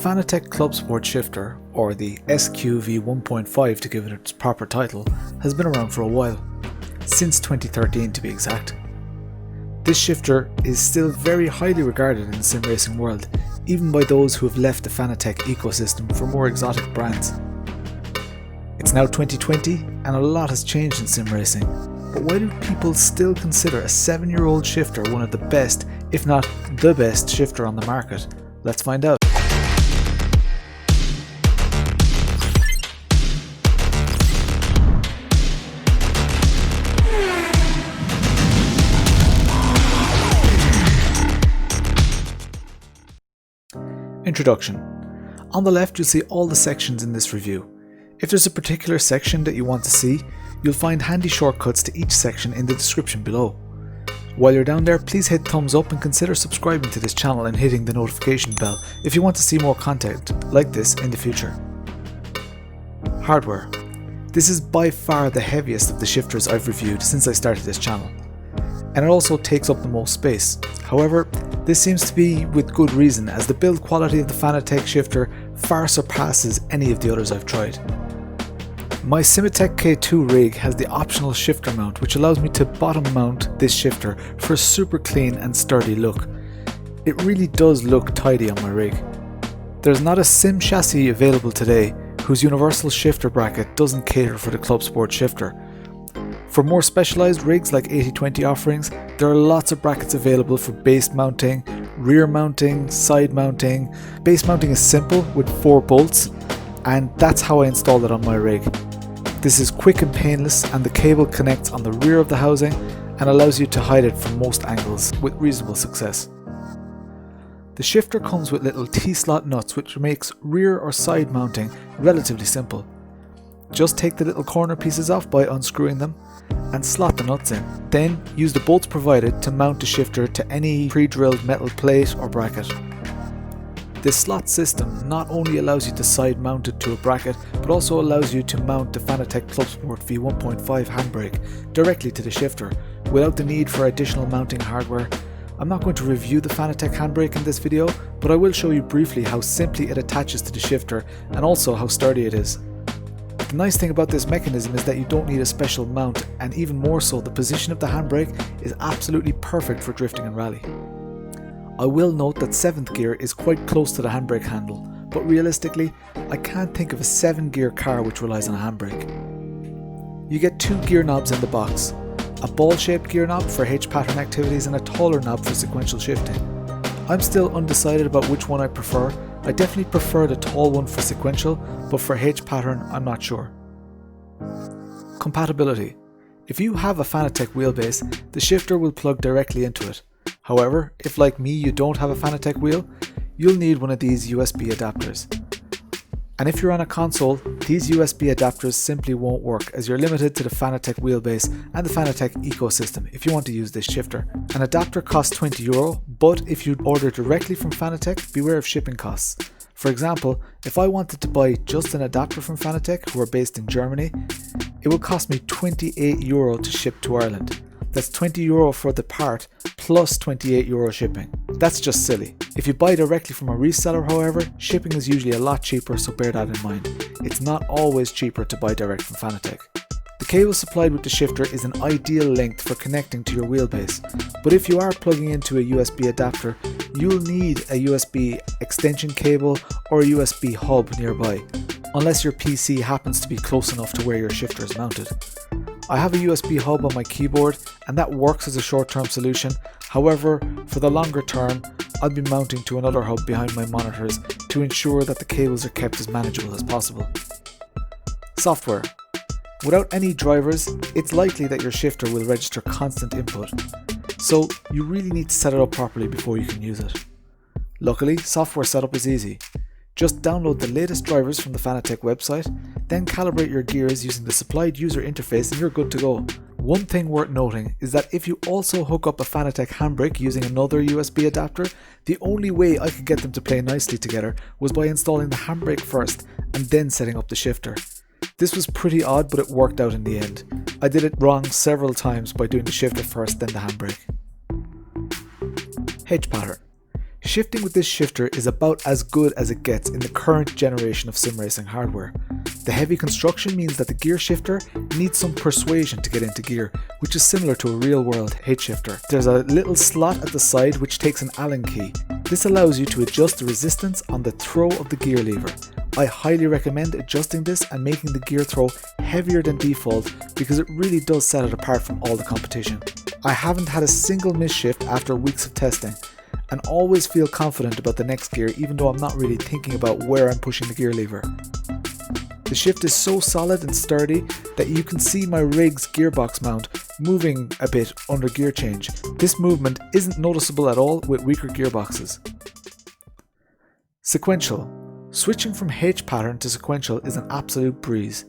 Fanatec Club Sport Shifter, or the SQV 1.5 to give it its proper title, has been around for a while, since 2013 to be exact. This shifter is still very highly regarded in the sim racing world, even by those who have left the Fanatec ecosystem for more exotic brands. It's now 2020 and a lot has changed in sim racing, but why do people still consider a 7-year-old shifter one of the best, if not the best shifter on the market? Let's find out. Introduction. On the left you'll see all the sections in this review. If there's a particular section that you want to see, you'll find handy shortcuts to each section in the description below. While you're down there, please hit thumbs up and consider subscribing to this channel and hitting the notification bell if you want to see more content like this in the future. Hardware. This is by far the heaviest of the shifters I've reviewed since I started this channel, and it also takes up the most space. However, this seems to be with good reason, as the build quality of the Fanatec Shifter far surpasses any of the others I've tried. My Simitech K2 rig has the optional shifter mount, which allows me to bottom mount this shifter for a super clean and sturdy look. It really does look tidy on my rig. There's not a sim chassis available today whose universal shifter bracket doesn't cater for the Club Sport Shifter. For more specialised rigs like 8020 offerings, there are lots of brackets available for base mounting, rear mounting, side mounting. Base mounting is simple with 4 bolts, and that's how I installed it on my rig. This is quick and painless, and the cable connects on the rear of the housing and allows you to hide it from most angles with reasonable success. The shifter comes with little T-slot nuts, which makes rear or side mounting relatively simple. Just take the little corner pieces off by unscrewing them and slot the nuts in. Then use the bolts provided to mount the shifter to any pre-drilled metal plate or bracket. This slot system not only allows you to side mount it to a bracket, but also allows you to mount the Fanatec Club Sport V1.5 handbrake directly to the shifter without the need for additional mounting hardware. I'm not going to review the Fanatec handbrake in this video, but I will show you briefly how simply it attaches to the shifter and also how sturdy it is. The nice thing about this mechanism is that you don't need a special mount, and even more so, the position of the handbrake is absolutely perfect for drifting and rally. I will note that 7th gear is quite close to the handbrake handle, but realistically, I can't think of a 7-gear car which relies on a handbrake. You get 2 gear knobs in the box, a ball-shaped gear knob for H-pattern activities and a taller knob for sequential shifting. I'm still undecided about which one I prefer. I definitely prefer the tall one for sequential, but for H-pattern I'm not sure. Compatibility. If you have a Fanatec wheelbase, the shifter will plug directly into it. However, if like me you don't have a Fanatec wheel, you'll need one of these USB adapters. And if you're on a console, these USB adapters simply won't work, as you're limited to the Fanatec wheelbase and the Fanatec ecosystem if you want to use this shifter. An adapter costs €20, but if you order directly from Fanatec, beware of shipping costs. For example, if I wanted to buy just an adapter from Fanatec, who are based in Germany, it will cost me €28 to ship to Ireland. That's €20 for the part, plus €28 shipping. That's just silly. If you buy directly from a reseller, however, shipping is usually a lot cheaper, so bear that in mind. It's not always cheaper to buy direct from Fanatec. The cable supplied with the shifter is an ideal length for connecting to your wheelbase, but if you are plugging into a USB adapter, you'll need a USB extension cable or a USB hub nearby, unless your PC happens to be close enough to where your shifter is mounted. I have a USB hub on my keyboard, and that works as a short-term solution. However, for the longer term, I'll be mounting to another hub behind my monitors to ensure that the cables are kept as manageable as possible. Software. Without any drivers, it's likely that your shifter will register constant input, so you really need to set it up properly before you can use it. Luckily, software setup is easy. Just download the latest drivers from the Fanatec website, then calibrate your gears using the supplied user interface and you're good to go. One thing worth noting is that if you also hook up a Fanatec handbrake using another USB adapter, the only way I could get them to play nicely together was by installing the handbrake first and then setting up the shifter. This was pretty odd, but it worked out in the end. I did it wrong several times by doing the shifter first then the handbrake. H-pattern. Shifting with this shifter is about as good as it gets in the current generation of sim racing hardware. The heavy construction means that the gear shifter needs some persuasion to get into gear, which is similar to a real world H shifter. There's a little slot at the side which takes an Allen key. This allows you to adjust the resistance on the throw of the gear lever. I highly recommend adjusting this and making the gear throw heavier than default because it really does set it apart from all the competition. I haven't had a single misshift after weeks of testing, and always feel confident about the next gear even though I'm not really thinking about where I'm pushing the gear lever. The shift is so solid and sturdy that you can see my rig's gearbox mount moving a bit under gear change. This movement isn't noticeable at all with weaker gearboxes. Sequential. Switching from H pattern to sequential is an absolute breeze.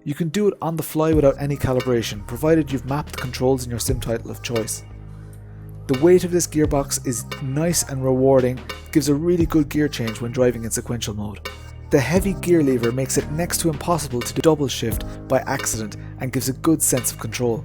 You can do it on the fly without any calibration, provided you've mapped the controls in your sim title of choice. The weight of this gearbox is nice and rewarding, gives a really good gear change when driving in sequential mode. The heavy gear lever makes it next to impossible to double shift by accident and gives a good sense of control.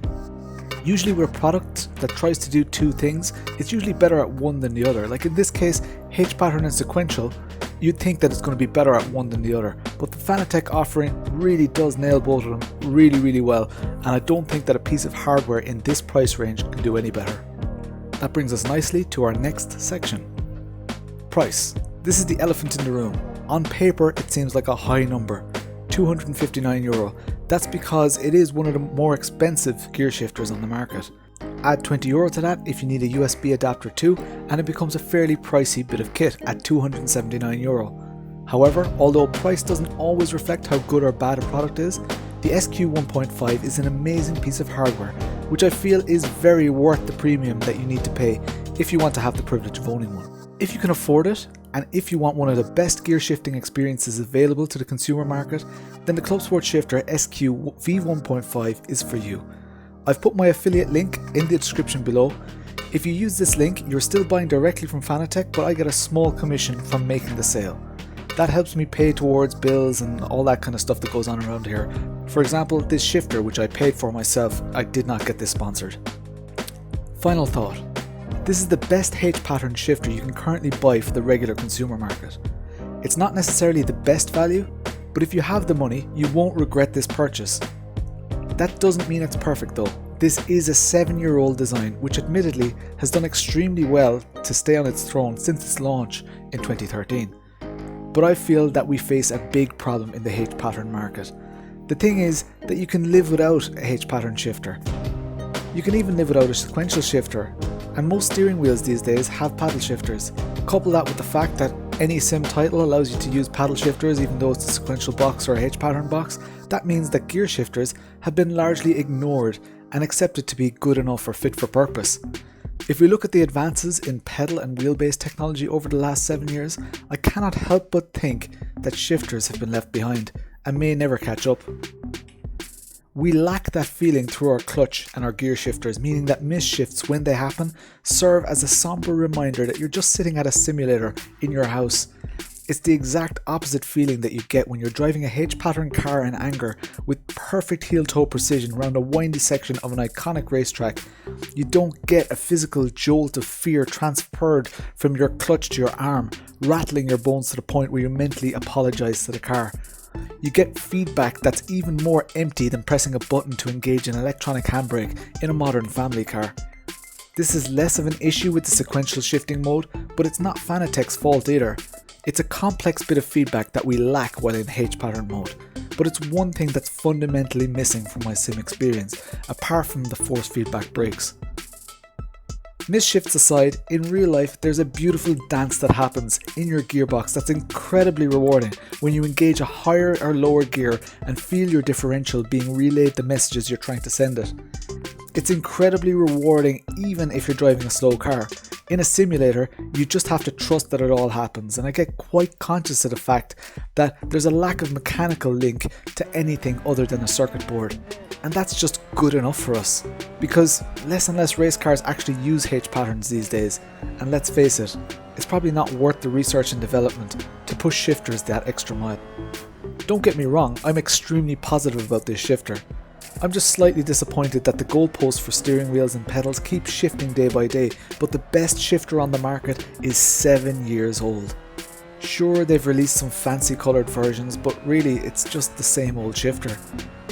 Usually with a product that tries to do two things, it's usually better at one than the other. Like in this case, H pattern and sequential, you'd think that it's going to be better at one than the other. But the Fanatec offering really does nail both of them really well, and I don't think that a piece of hardware in this price range can do any better. That brings us nicely to our next section. Price. This is the elephant in the room. On paper it seems like a high number, €259. That's because it is one of the more expensive gear shifters on the market. Add €20 to that if you need a USB adapter too, and it becomes a fairly pricey bit of kit at €279. However, although price doesn't always reflect how good or bad a product is, the SQ 1.5 is an amazing piece of hardware, which I feel is very worth the premium that you need to pay if you want to have the privilege of owning one. If you can afford it, and if you want one of the best gear shifting experiences available to the consumer market, then the Club Sport Shifter SQ V1.5 is for you. I've put my affiliate link in the description below. If you use this link, you're still buying directly from Fanatec, but I get a small commission from making the sale. That helps me pay towards bills and all that kind of stuff that goes on around here. For example, this shifter, which I paid for myself, I did not get this sponsored. Final thought. This is the best H pattern shifter you can currently buy for the regular consumer market. It's not necessarily the best value, but if you have the money, you won't regret this purchase. That doesn't mean it's perfect though. This is a 7-year-old design, which admittedly has done extremely well to stay on its throne since its launch in 2013. But I feel that we face a big problem in the H pattern market. The thing is that you can live without a H pattern shifter. You can even live without a sequential shifter, and most steering wheels these days have paddle shifters. Couple that with the fact that any sim title allows you to use paddle shifters even though it's a sequential box or a H pattern box, that means that gear shifters have been largely ignored and accepted to be good enough or fit for purpose. If we look at the advances in pedal and wheelbase technology over the last 7 years, I cannot help but think that shifters have been left behind and may never catch up. We lack that feeling through our clutch and our gear shifters, meaning that misshifts, when they happen, serve as a somber reminder that you're just sitting at a simulator in your house. It's the exact opposite feeling that you get when you're driving a H-pattern car in anger with perfect heel-toe precision around a windy section of an iconic racetrack. You don't get a physical jolt of fear transferred from your clutch to your arm, rattling your bones to the point where you mentally apologise to the car. You get feedback that's even more empty than pressing a button to engage an electronic handbrake in a modern family car. This is less of an issue with the sequential shifting mode, but it's not Fanatec's fault either. It's a complex bit of feedback that we lack while in H-pattern mode, but it's one thing that's fundamentally missing from my sim experience, apart from the force feedback brakes. Misshifts aside, in real life there's a beautiful dance that happens in your gearbox that's incredibly rewarding when you engage a higher or lower gear and feel your differential being relayed the messages you're trying to send it. It's incredibly rewarding even if you're driving a slow car. In a simulator, you just have to trust that it all happens, and I get quite conscious of the fact that there's a lack of mechanical link to anything other than a circuit board. And that's just good enough for us, because less and less race cars actually use H patterns these days, and let's face it, it's probably not worth the research and development to push shifters that extra mile. Don't get me wrong, I'm extremely positive about this shifter. I'm just slightly disappointed that the goalposts for steering wheels and pedals keep shifting day by day, but the best shifter on the market is 7 years old. Sure, they've released some fancy coloured versions, but really it's just the same old shifter.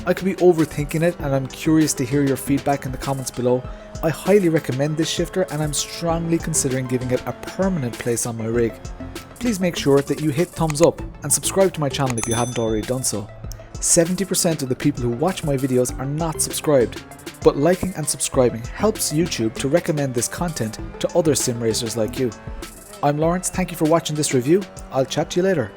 I could be overthinking it, and I'm curious to hear your feedback in the comments below. I highly recommend this shifter, and I'm strongly considering giving it a permanent place on my rig. Please make sure that you hit thumbs up and subscribe to my channel if you haven't already done so. 70% of the people who watch my videos are not subscribed, but liking and subscribing helps YouTube to recommend this content to other sim racers like you. I'm Lawrence, thank you for watching this review. I'll chat to you later.